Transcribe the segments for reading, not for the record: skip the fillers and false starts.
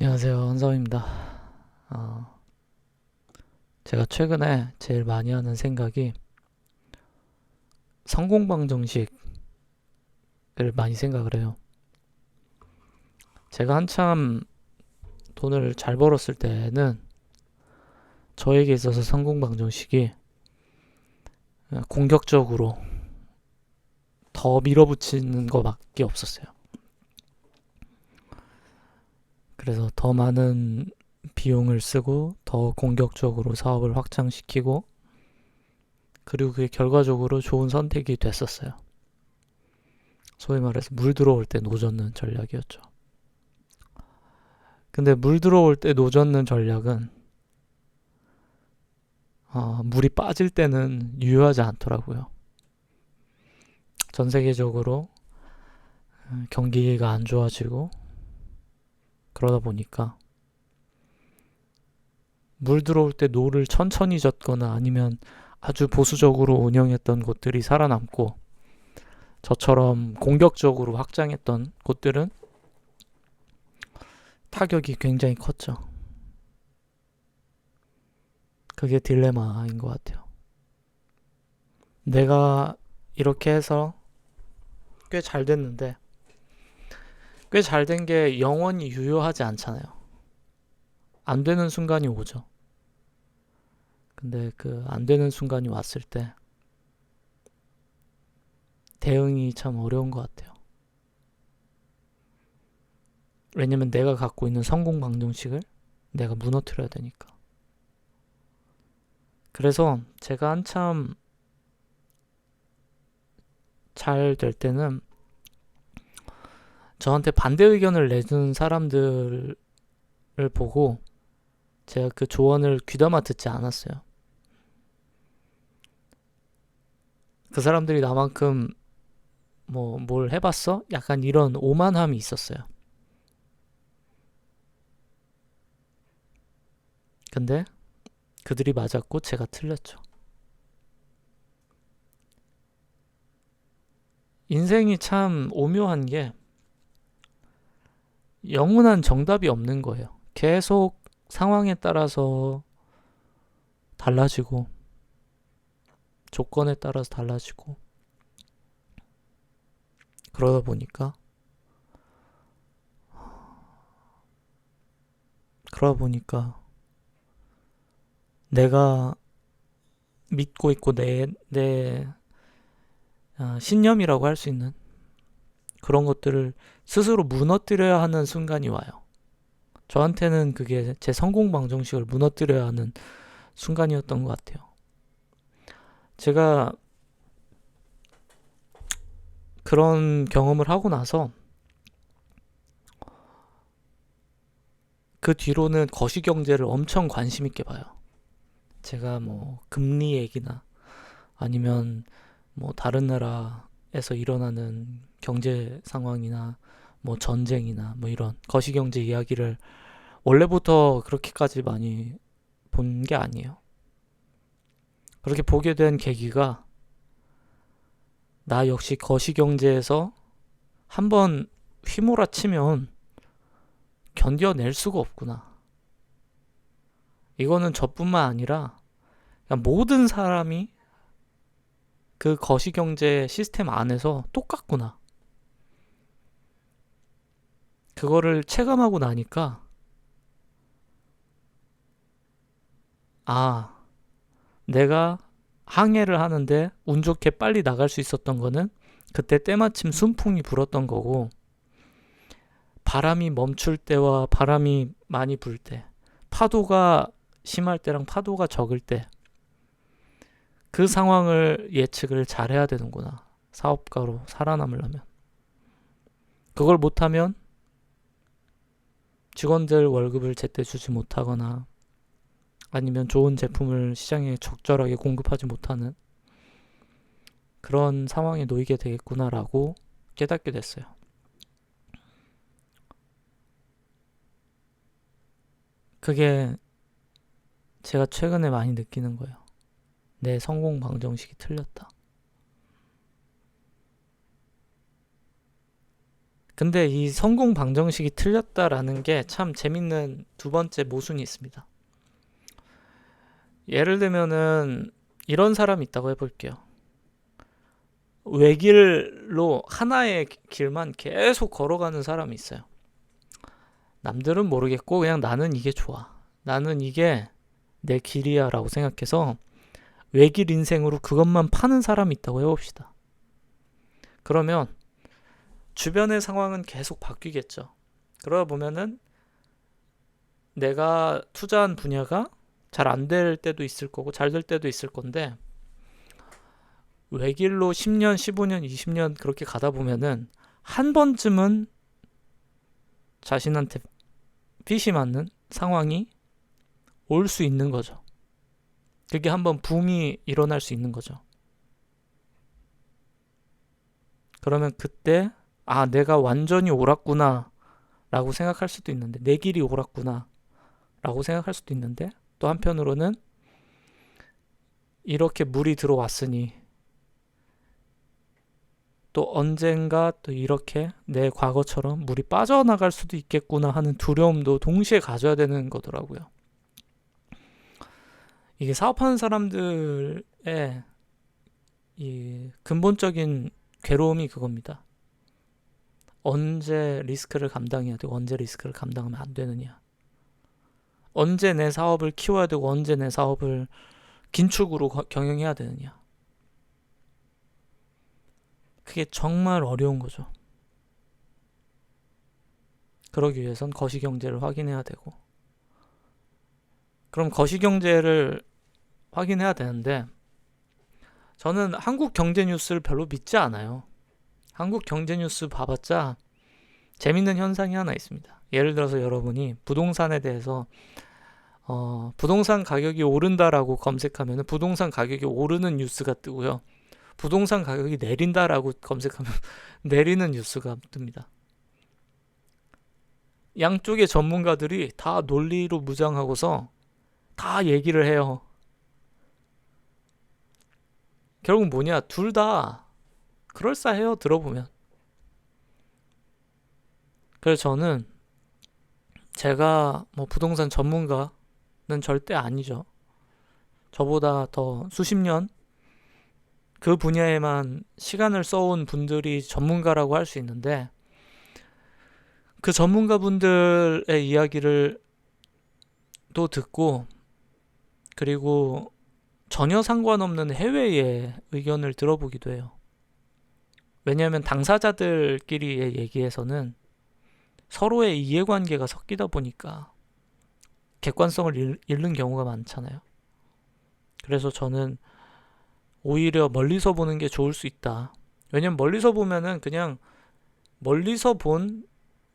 안녕하세요, 한성입니다. 어, 제가 최근에 제일 많이 하는 생각이 성공방정식을 많이 생각을 해요. 제가 한참 돈을 잘 벌었을 때는 저에게 있어서 성공방정식이 공격적으로 더 밀어붙이는 것밖에 없었어요. 그래서 더 많은 비용을 쓰고 더 공격적으로 사업을 확장시키고 그리고 그게 결과적으로 좋은 선택이 됐었어요. 소위 말해서 물 들어올 때 노젓는 전략이었죠. 근데 물 들어올 때 노젓는 전략은 물이 빠질 때는 유효하지 않더라고요. 전 세계적으로 경기가 안 좋아지고 그러다 보니까 물 들어올 때 노를 천천히 젓거나 아니면 아주 보수적으로 운영했던 곳들이 살아남고 저처럼 공격적으로 확장했던 곳들은 타격이 굉장히 컸죠. 그게 딜레마인 것 같아요. 내가 이렇게 해서 꽤 잘 됐는데 꽤 잘 된 게 영원히 유효하지 않잖아요. 안 되는 순간이 오죠. 근데 그 안 되는 순간이 왔을 때 대응이 참 어려운 것 같아요. 왜냐면 내가 갖고 있는 성공 방정식을 내가 무너뜨려야 되니까. 그래서 제가 한참 잘 될 때는 저한테 반대 의견을 내주는 사람들을 보고 제가 그 조언을 귀담아 듣지 않았어요. 그 사람들이 나만큼 뭐 뭘 해봤어? 약간 이런 오만함이 있었어요. 근데 그들이 맞았고 제가 틀렸죠. 인생이 참 오묘한 게 영원한 정답이 없는 거예요. 계속 상황에 따라서 달라지고 조건에 따라서 달라지고 그러다 보니까 그러다 보니까 내가 믿고 있고 내 신념이라고 할 수 있는 그런 것들을 스스로 무너뜨려야 하는 순간이 와요. 저한테는 그게 제 성공 방정식을 무너뜨려야 하는 순간이었던 것 같아요. 제가 그런 경험을 하고 나서 그 뒤로는 거시경제를 엄청 관심 있게 봐요. 제가 뭐 금리 얘기나 아니면 뭐 다른 나라에서 일어나는 경제 상황이나 뭐 전쟁이나 뭐 이런 거시경제 이야기를 원래부터 그렇게까지 많이 본 게 아니에요. 그렇게 보게 된 계기가 나 역시 거시경제에서 한번 휘몰아치면 견뎌낼 수가 없구나. 이거는 저뿐만 아니라 모든 사람이 그 거시경제 시스템 안에서 똑같구나. 그거를 체감하고 나니까 아, 내가 항해를 하는데 운 좋게 빨리 나갈 수 있었던 거는 그때 때마침 순풍이 불었던 거고 바람이 멈출 때와 바람이 많이 불 때, 파도가 심할 때랑 파도가 적을 때 그 상황을 예측을 잘해야 되는구나. 사업가로 살아남으려면. 그걸 못하면 직원들 월급을 제때 주지 못하거나 아니면 좋은 제품을 시장에 적절하게 공급하지 못하는 그런 상황에 놓이게 되겠구나라고 깨닫게 됐어요. 그게 제가 최근에 많이 느끼는 거예요. 내 성공 방정식이 틀렸다. 근데 이 성공 방정식이 틀렸다라는 게 참 재밌는 두 번째 모순이 있습니다. 예를 들면은 이런 사람이 있다고 해볼게요. 외길로 하나의 길만 계속 걸어가는 사람이 있어요. 남들은 모르겠고 그냥 나는 이게 좋아. 나는 이게 내 길이야 라고 생각해서 외길 인생으로 그것만 파는 사람이 있다고 해봅시다. 그러면 주변의 상황은 계속 바뀌겠죠. 그러다 보면은 내가 투자한 분야가 잘 안 될 때도 있을 거고 잘 될 때도 있을 건데 외길로 10년, 15년, 20년 그렇게 가다 보면은 한 번쯤은 자신한테 핏이 맞는 상황이 올 수 있는 거죠. 그게 한번 붐이 일어날 수 있는 거죠. 그러면 그때 내가 완전히 옳았구나 라고 생각할 수도 있는데 내 길이 옳았구나 라고 생각할 수도 있는데 또 한편으로는 이렇게 물이 들어왔으니 또 언젠가 또 이렇게 내 과거처럼 물이 빠져나갈 수도 있겠구나 하는 두려움도 동시에 가져야 되는 거더라고요. 이게 사업하는 사람들의 이 근본적인 괴로움이 그겁니다. 언제 리스크를 감당해야 되고 언제 리스크를 감당하면 안 되느냐. 언제 내 사업을 키워야 되고 언제 내 사업을 긴축으로 경영해야 되느냐. 그게 정말 어려운 거죠. 그러기 위해선 거시경제를 확인해야 되고 그럼 거시경제를 확인해야 되는데 저는 한국 경제 뉴스를 별로 믿지 않아요. 한국 경제 뉴스 봐봤자 재밌는 현상이 하나 있습니다. 예를 들어서 여러분이 부동산에 대해서 부동산 가격이 오른다라고 검색하면 부동산 가격이 오르는 뉴스가 뜨고요. 부동산 가격이 내린다라고 검색하면 내리는 뉴스가 뜹니다. 양쪽의 전문가들이 다 논리로 무장하고서 다 얘기를 해요. 결국 뭐냐? 둘 다 그럴싸해요. 들어보면. 그래서 저는 제가 뭐 부동산 전문가는 절대 아니죠. 저보다 더 수십 년 그 분야에만 시간을 써온 분들이 전문가라고 할 수 있는데 그 전문가분들의 이야기를 또 듣고 그리고 전혀 상관없는 해외의 의견을 들어보기도 해요. 왜냐하면 당사자들끼리의 얘기에서는 서로의 이해관계가 섞이다 보니까 객관성을 잃는 경우가 많잖아요. 그래서 저는 오히려 멀리서 보는 게 좋을 수 있다. 왜냐면 멀리서 보면은 그냥 멀리서 본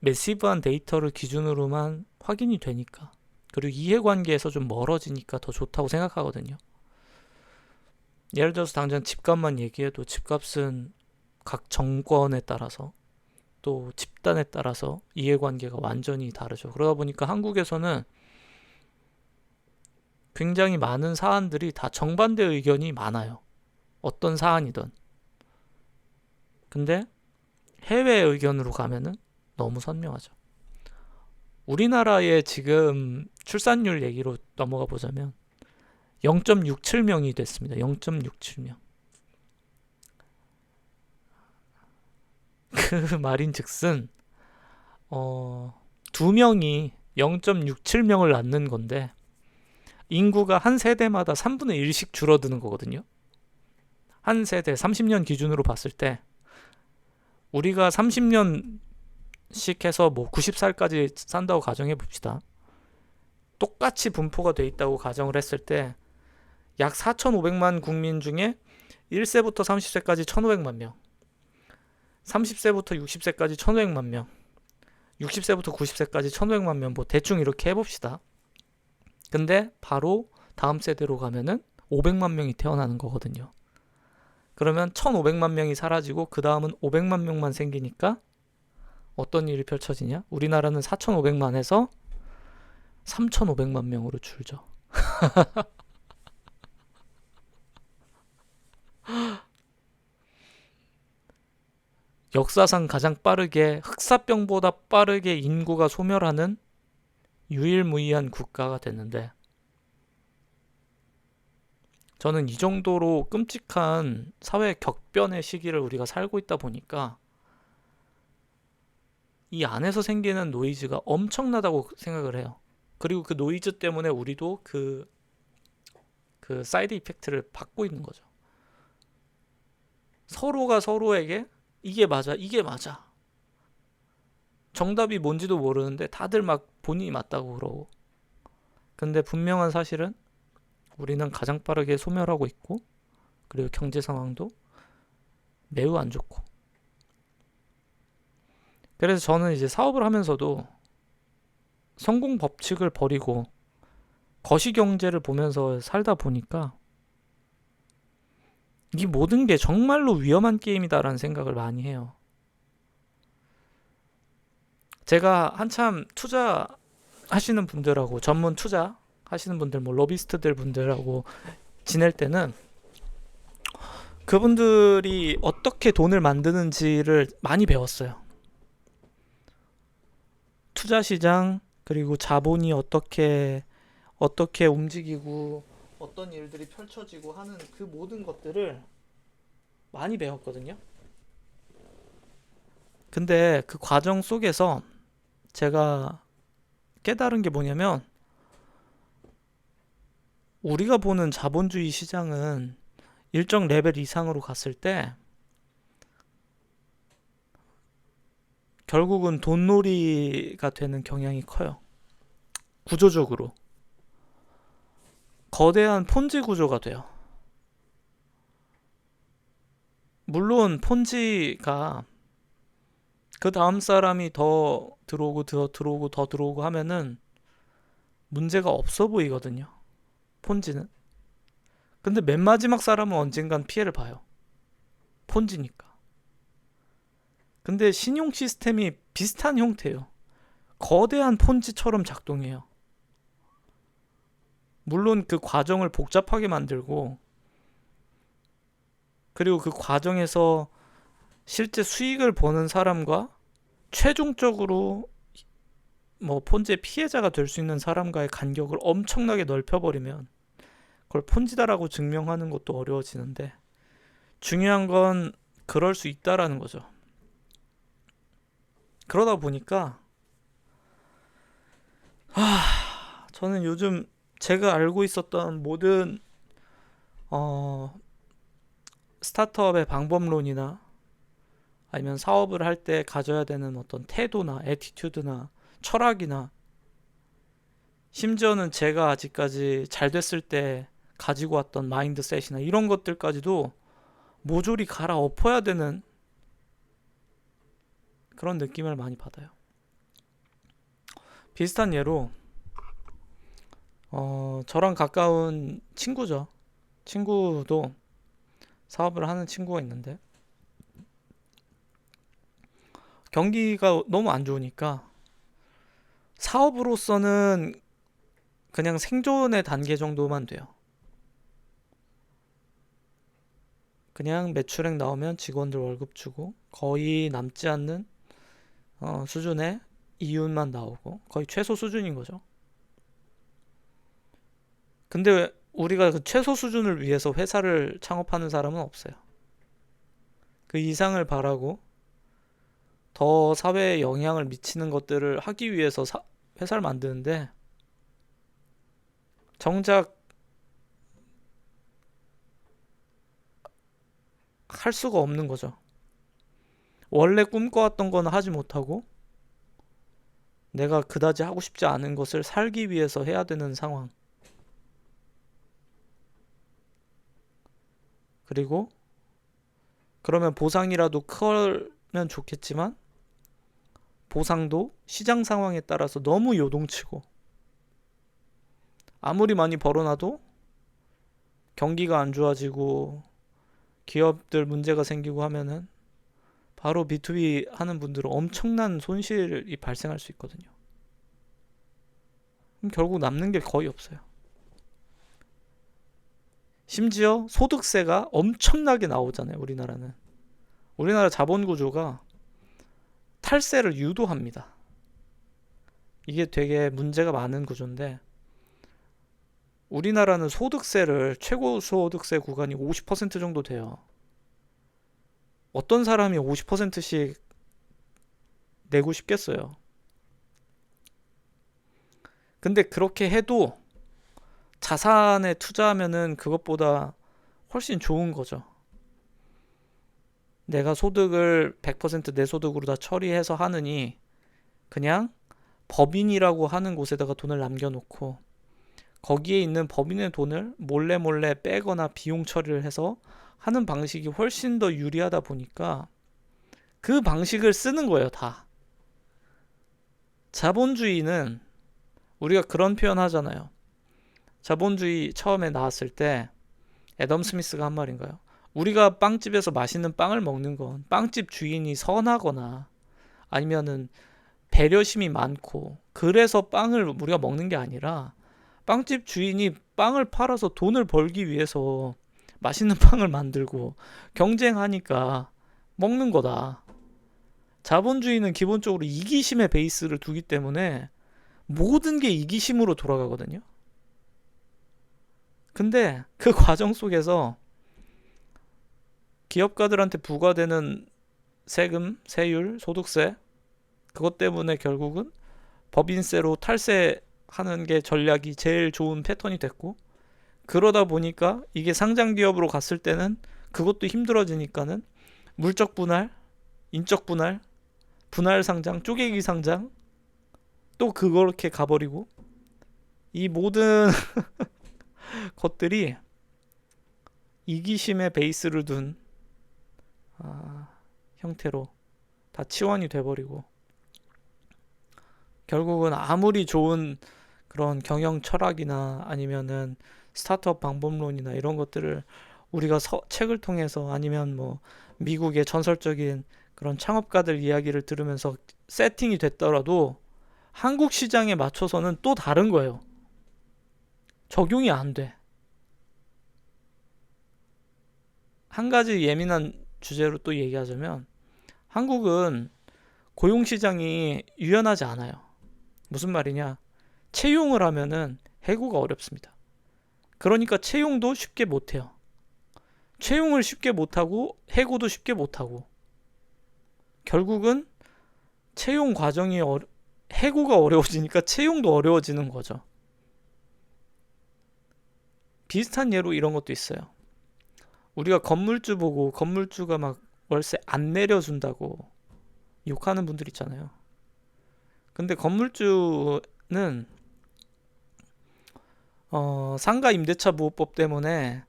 매시브한 데이터를 기준으로만 확인이 되니까 그리고 이해관계에서 좀 멀어지니까 더 좋다고 생각하거든요. 예를 들어서 당장 집값만 얘기해도 집값은 각 정권에 따라서 또 집단에 따라서 이해관계가 완전히 다르죠. 그러다 보니까 한국에서는 굉장히 많은 사안들이 다 정반대 의견이 많아요. 어떤 사안이든. 근데 해외 의견으로 가면은 너무 선명하죠. 우리나라의 지금 출산율 얘기로 넘어가 보자면 0.67명이 됐습니다. 0.67명. 그 말인즉슨 2명이 0.67명을 낳는 건데 인구가 한 세대마다 3분의 1씩 줄어드는 거거든요. 한 세대 30년 기준으로 봤을 때 우리가 30년씩 해서 뭐 90살까지 산다고 가정해 봅시다. 똑같이 분포가 돼 있다고 가정을 했을 때 약 4,500만 국민 중에 1세부터 30세까지 1,500만 명, 30세부터 60세까지 1,500만 명, 60세부터 90세까지 1,500만 명, 뭐 대충 이렇게 해봅시다. 근데 바로 다음 세대로 가면은 500만 명이 태어나는 거거든요. 그러면 1,500만 명이 사라지고 그 다음은 500만 명만 생기니까 어떤 일이 펼쳐지냐? 우리나라는 4,500만에서 3,500만 명으로 줄죠. 역사상 가장 빠르게 흑사병보다 빠르게 인구가 소멸하는 유일무이한 국가가 됐는데 저는 이 정도로 끔찍한 사회 격변의 시기를 우리가 살고 있다 보니까 이 안에서 생기는 노이즈가 엄청나다고 생각을 해요. 그리고 그 노이즈 때문에 우리도 그 사이드 이펙트를 받고 있는 거죠. 서로가 서로에게 이게 맞아, 이게 맞아. 정답이 뭔지도 모르는데 다들 막 본인이 맞다고 그러고. 근데 분명한 사실은 우리는 가장 빠르게 소멸하고 있고, 그리고 경제 상황도 매우 안 좋고. 그래서 저는 이제 사업을 하면서도 성공 법칙을 버리고 거시경제를 보면서 살다 보니까 이 모든 게 정말로 위험한 게임이다라는 생각을 많이 해요. 제가 한참 투자하시는 분들하고 전문 투자 하시는 분들, 뭐 로비스트들 분들하고 지낼 때는 그분들이 어떻게 돈을 만드는지를 많이 배웠어요. 투자 시장, 그리고 자본이 어떻게 움직이고 어떤 일들이 펼쳐지고 하는 그 모든 것들을 많이 배웠거든요. 근데 그 과정 속에서 제가 깨달은 게 뭐냐면 우리가 보는 자본주의 시장은 일정 레벨 이상으로 갔을 때 결국은 돈놀이가 되는 경향이 커요. 구조적으로. 거대한 폰지 구조가 돼요. 물론 폰지가 그 다음 사람이 더 들어오고 더 들어오고 더 들어오고 하면은 문제가 없어 보이거든요. 폰지는. 근데 맨 마지막 사람은 언젠간 피해를 봐요. 폰지니까. 근데 신용 시스템이 비슷한 형태예요. 거대한 폰지처럼 작동해요. 물론 그 과정을 복잡하게 만들고, 그리고 그 과정에서 실제 수익을 버는 사람과 최종적으로 뭐 폰지의 피해자가 될 수 있는 사람과의 간격을 엄청나게 넓혀버리면 그걸 폰지다라고 증명하는 것도 어려워지는데, 중요한 건 그럴 수 있다라는 거죠. 그러다 보니까 저는 요즘 제가 알고 있었던 모든 스타트업의 방법론이나 아니면 사업을 할 때 가져야 되는 어떤 태도나 애티튜드나 철학이나, 심지어는 제가 아직까지 잘 됐을 때 가지고 왔던 마인드셋이나 이런 것들까지도 모조리 갈아엎어야 되는 그런 느낌을 많이 받아요. 비슷한 예로 저랑 가까운 친구죠. 친구도 사업을 하는 친구가 있는데 경기가 너무 안 좋으니까 사업으로서는 그냥 생존의 단계 정도만 돼요. 그냥 매출액 나오면 직원들 월급 주고 거의 남지 않는 수준의 이윤만 나오고 거의 최소 수준인 거죠. 근데 우리가 그 최소 수준을 위해서 회사를 창업하는 사람은 없어요. 그 이상을 바라고 더 사회에 영향을 미치는 것들을 하기 위해서 회사를 만드는데 정작 할 수가 없는 거죠. 원래 꿈꿔왔던 거는 하지 못하고 내가 그다지 하고 싶지 않은 것을 살기 위해서 해야 되는 상황. 그리고 그러면 보상이라도 크면 좋겠지만 보상도 시장 상황에 따라서 너무 요동치고 아무리 많이 벌어놔도 경기가 안 좋아지고 기업들 문제가 생기고 하면은 바로 B2B 하는 분들은 엄청난 손실이 발생할 수 있거든요. 그럼 결국 남는 게 거의 없어요. 심지어 소득세가 엄청나게 나오잖아요. 우리나라 자본 구조가 탈세를 유도합니다. 이게 되게 문제가 많은 구조인데, 우리나라는 소득세를 최고 소득세 구간이 50% 정도 돼요. 어떤 사람이 50%씩 내고 싶겠어요. 근데 그렇게 해도 자산에 투자하면은 그것보다 훨씬 좋은 거죠. 내가 소득을 100% 내 소득으로 다 처리해서 하느니 그냥 법인이라고 하는 곳에다가 돈을 남겨놓고 거기에 있는 법인의 돈을 몰래 몰래 빼거나 비용 처리를 해서 하는 방식이 훨씬 더 유리하다 보니까 그 방식을 쓰는 거예요, 다. 자본주의는 우리가 그런 표현 하잖아요. 자본주의 처음에 나왔을 때 애덤 스미스가 한 말인가요? 우리가 빵집에서 맛있는 빵을 먹는 건 빵집 주인이 선하거나 아니면은 배려심이 많고 그래서 빵을 우리가 먹는 게 아니라 빵집 주인이 빵을 팔아서 돈을 벌기 위해서 맛있는 빵을 만들고 경쟁하니까 먹는 거다. 자본주의는 기본적으로 이기심의 베이스를 두기 때문에 모든 게 이기심으로 돌아가거든요. 근데 그 과정 속에서 기업가들한테 부과되는 세금, 세율, 소득세 그것 때문에 결국은 법인세로 탈세하는 게 전략이 제일 좋은 패턴이 됐고, 그러다 보니까 이게 상장 기업으로 갔을 때는 그것도 힘들어지니까는 물적 분할, 인적 분할, 분할 상장, 쪼개기 상장 또 그렇게 가버리고, 이 모든 것들이 이기심의 베이스를 둔 형태로 다 치환이 돼버리고, 결국은 아무리 좋은 그런 경영 철학이나 아니면은 스타트업 방법론이나 이런 것들을 우리가 책을 통해서 아니면 뭐 미국의 전설적인 그런 창업가들 이야기를 들으면서 세팅이 됐더라도 한국 시장에 맞춰서는 또 다른 거예요. 적용이 안 돼. 한 가지 예민한 주제로 또 얘기하자면 한국은 고용시장이 유연하지 않아요. 무슨 말이냐? 채용을 하면은 해고가 어렵습니다. 그러니까 채용도 쉽게 못해요. 채용을 쉽게 못하고 해고도 쉽게 못하고 결국은 채용 과정이 해고가 어려워지니까 채용도 어려워지는 거죠. 비슷한 예로 이런 것도 있어요. 우리가 건물주 보고 건물주가 막 월세 안 내려준다고 욕하는 분들 있잖아요. 근데 건물주는 상가 임대차 보호법 때문에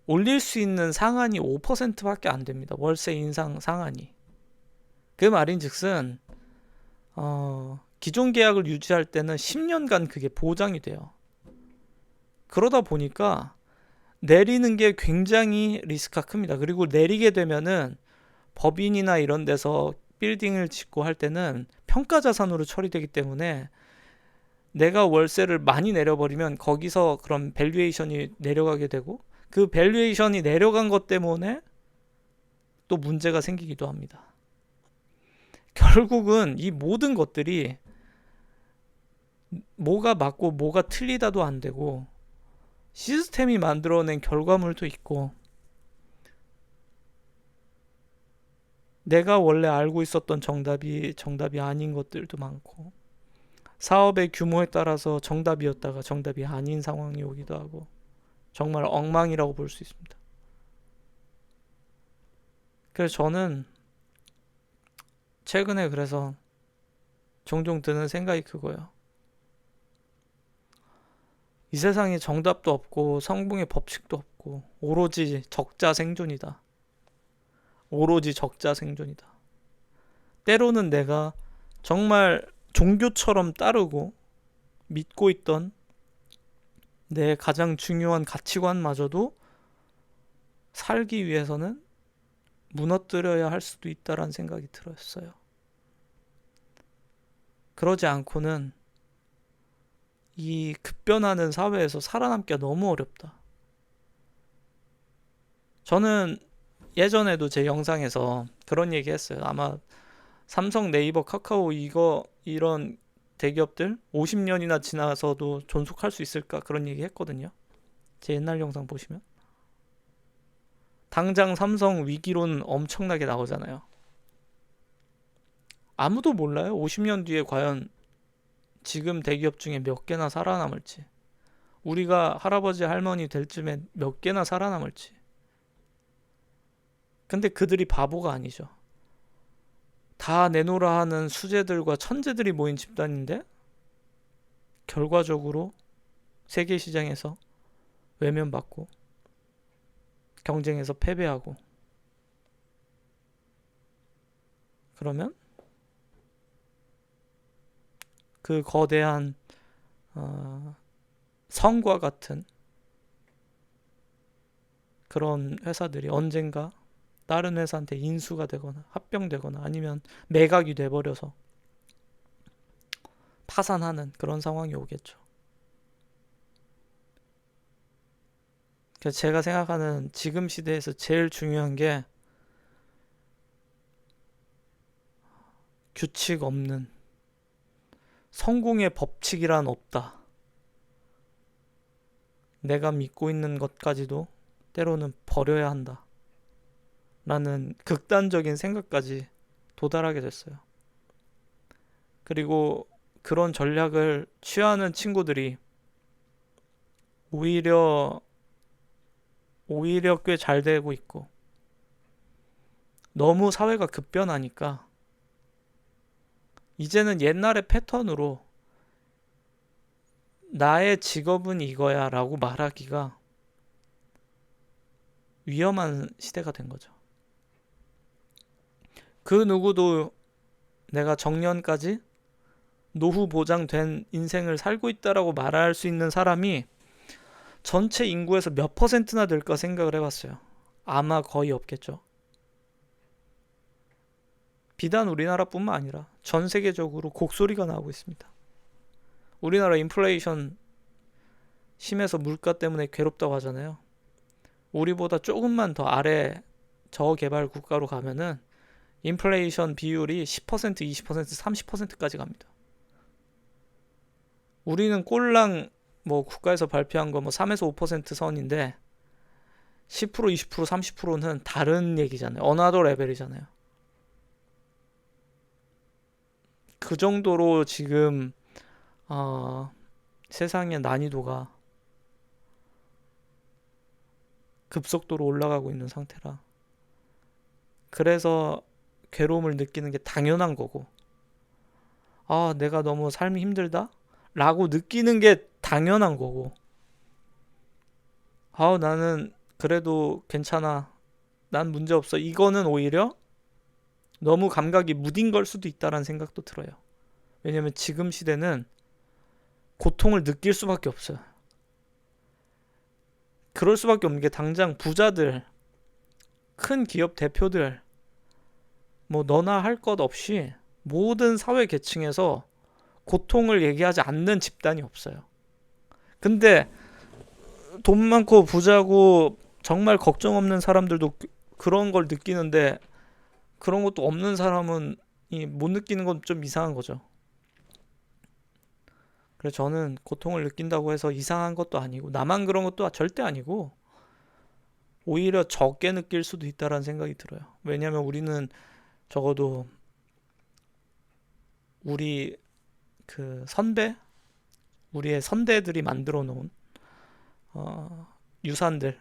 올릴 수 있는 상한이 5%밖에 안 됩니다. 월세 인상 상한이. 그 말인즉슨 기존 계약을 유지할 때는 10년간 그게 보장이 돼요. 그러다 보니까 내리는 게 굉장히 리스크가 큽니다. 그리고 내리게 되면은 법인이나 이런 데서 빌딩을 짓고 할 때는 평가자산으로 처리되기 때문에 내가 월세를 많이 내려버리면 거기서 그런 밸류에이션이 내려가게 되고 그 밸류에이션이 내려간 것 때문에 또 문제가 생기기도 합니다. 결국은 이 모든 것들이 뭐가 맞고 뭐가 틀리다도 안 되고 시스템이 만들어낸 결과물도 있고 내가 원래 알고 있었던 정답이 아닌 것들도 많고 사업의 규모에 따라서 정답이었다가 정답이 아닌 상황이 오기도 하고 정말 엉망이라고 볼 수 있습니다. 그래서 저는 최근에 그래서 종종 드는 생각이 그거예요. 이 세상에 정답도 없고 성공의 법칙도 없고 오로지 적자 생존이다. 오로지 적자 생존이다. 때로는 내가 정말 종교처럼 따르고 믿고 있던 내 가장 중요한 가치관마저도 살기 위해서는 무너뜨려야 할 수도 있다라는 생각이 들었어요. 그러지 않고는 이 급변하는 사회에서 살아남기가 너무 어렵다. 저는 예전에도 제 영상에서 그런 얘기 했어요. 아마 삼성, 네이버, 카카오 이런 대기업들 50년이나 지나서도 존속할 수 있을까 그런 얘기 했거든요. 제 옛날 영상 보시면 당장 삼성 위기론 엄청나게 나오잖아요. 아무도 몰라요. 50년 뒤에 과연 지금 대기업 중에 몇 개나 살아남을지, 우리가 할아버지 할머니 될 쯤에 몇 개나 살아남을지. 근데 그들이 바보가 아니죠. 다 내놓으라 하는 수재들과 천재들이 모인 집단인데 결과적으로 세계 시장에서 외면받고 경쟁에서 패배하고, 그러면 그 거대한 성과 같은 그런 회사들이 언젠가 다른 회사한테 인수가 되거나 합병되거나 아니면 매각이 돼버려서 파산하는 그런 상황이 오겠죠. 그래서 제가 생각하는 지금 시대에서 제일 중요한 게 규칙 없는, 성공의 법칙이란 없다. 내가 믿고 있는 것까지도 때로는 버려야 한다. 라는 극단적인 생각까지 도달하게 됐어요. 그리고 그런 전략을 취하는 친구들이 오히려 꽤 잘 되고 있고, 너무 사회가 급변하니까 이제는 옛날의 패턴으로 나의 직업은 이거야 라고 말하기가 위험한 시대가 된 거죠. 그 누구도 내가 정년까지 노후 보장된 인생을 살고 있다라고 말할 수 있는 사람이 전체 인구에서 몇 퍼센트나 될까 생각을 해봤어요. 아마 거의 없겠죠. 비단 우리나라뿐만 아니라 전 세계적으로 곡소리가 나오고 있습니다. 우리나라 인플레이션 심해서 물가 때문에 괴롭다고 하잖아요. 우리보다 조금만 더 아래 저개발 국가로 가면은 인플레이션 비율이 10%, 20%, 30%까지 갑니다. 우리는 꼴랑 국가에서 발표한 거 3에서 5% 선인데 10%, 20%, 30%는 다른 얘기잖아요. 어나더 레벨이잖아요. 그 정도로 지금 세상의 난이도가 급속도로 올라가고 있는 상태라, 그래서 괴로움을 느끼는 게 당연한 거고, 내가 너무 삶이 힘들다 라고 느끼는 게 당연한 거고, 나는 그래도 괜찮아, 난 문제 없어, 이거는 오히려 너무 감각이 무딘 걸 수도 있다라는 생각도 들어요. 왜냐면 지금 시대는 고통을 느낄 수밖에 없어요. 그럴 수밖에 없는 게 당장 부자들, 큰 기업 대표들, 너나 할 것 없이 모든 사회 계층에서 고통을 얘기하지 않는 집단이 없어요. 근데 돈 많고 부자고 정말 걱정 없는 사람들도 그런 걸 느끼는데, 그런 것도 없는 사람은 못 느끼는 건 좀 이상한 거죠. 그래서 저는 고통을 느낀다고 해서 이상한 것도 아니고 나만 그런 것도 절대 아니고 오히려 적게 느낄 수도 있다라는 생각이 들어요. 왜냐하면 우리는 적어도 우리 우리의 선대들이 만들어 놓은 유산들,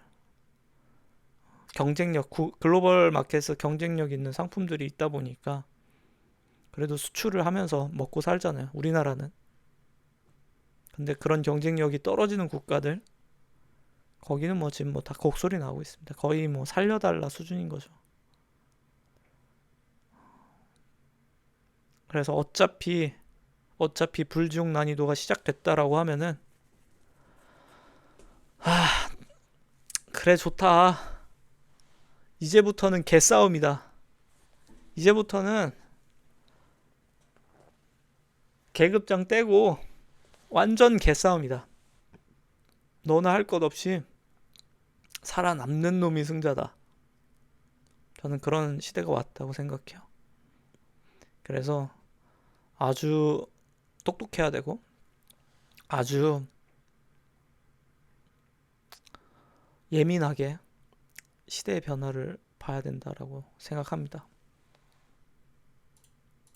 경쟁력, 글로벌 마켓에서 경쟁력 있는 상품들이 있다 보니까 그래도 수출을 하면서 먹고 살잖아요, 우리나라는. 근데 그런 경쟁력이 떨어지는 국가들, 거기는 지금 다 곡소리 나오고 있습니다. 거의 살려달라 수준인 거죠. 그래서 어차피 불지옥 난이도가 시작됐다라고 하면은 그래 좋다, 이제부터는 개싸움이다, 이제부터는 계급장 떼고 완전 개싸움이다, 너나 할 것 없이 살아남는 놈이 승자다, 저는 그런 시대가 왔다고 생각해요. 그래서 아주 똑똑해야 되고 아주 예민하게 시대의 변화를 봐야 된다라고 생각합니다.